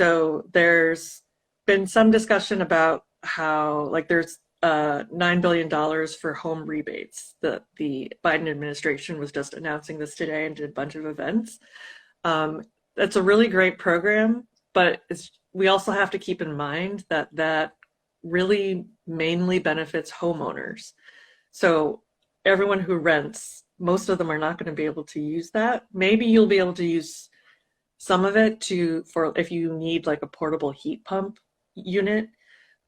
So there's been some discussion about how, like, there's $9 billion for home rebates. The Biden administration was just announcing this today and did a bunch of events. That's a really great program, but we also have to keep in mind that that really mainly benefits homeowners. So everyone who rents, most of them are not going to be able to use that. Maybe you'll be able to use some of it for if you need like a portable heat pump unit,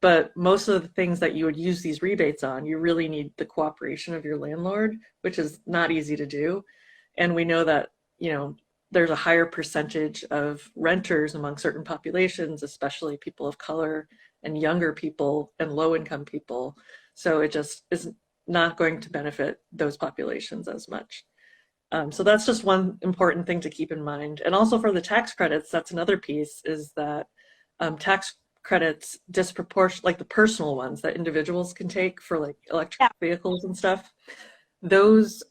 but most of the things that you would use these rebates on, you really need the cooperation of your landlord, which is not easy to do. And we know that, there's a higher percentage of renters among certain populations, especially people of color and younger people and low income people. So it just is not going to benefit those populations as much. So that's just one important thing to keep in mind. And also for the tax credits, that's another piece, is that tax credits disproportionate, like the personal ones that individuals can take for like electric vehicles and stuff, those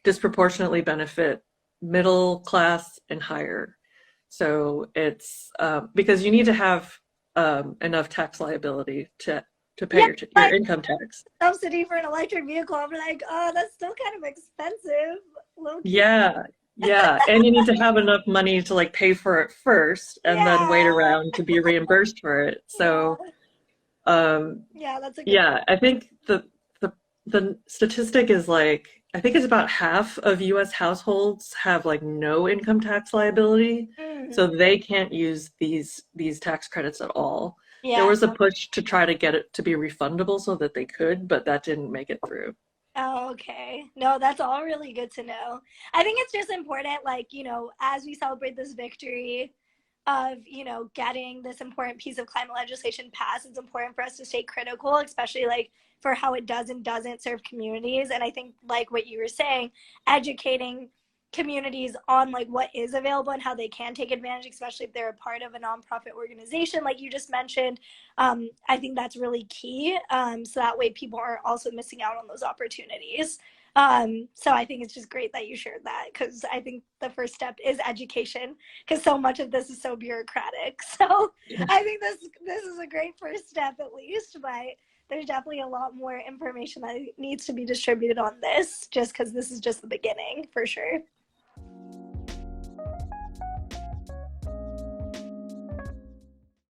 disproportionately benefit middle class and higher. So it's because you need to have enough tax liability to pay your income tax. Subsidy for an electric vehicle, I'm like, oh, that's still kind of expensive. Yeah, and you need to have enough money to like pay for it first and then wait around to be reimbursed for it. So that's a good I think the statistic is like, I think it's about half of US households have like no income tax liability. So they can't use these tax credits at all. There was a push to try to get it to be refundable so that they could, but that didn't make it through. Oh, okay. No, that's all really good to know. I think it's just important, like, as we celebrate this victory of, getting this important piece of climate legislation passed, it's important for us to stay critical, especially like for how it does and doesn't serve communities. And I think, like what you were saying, educating communities on like what is available and how they can take advantage, especially if they're a part of a nonprofit organization like you just mentioned. I think that's really key, so that way people aren't also missing out on those opportunities. So I think it's just great that you shared that, because I think the first step is education, because so much of this is so bureaucratic. So I think this is a great first step at least, but there's definitely a lot more information that needs to be distributed on this, just because this is just the beginning for sure.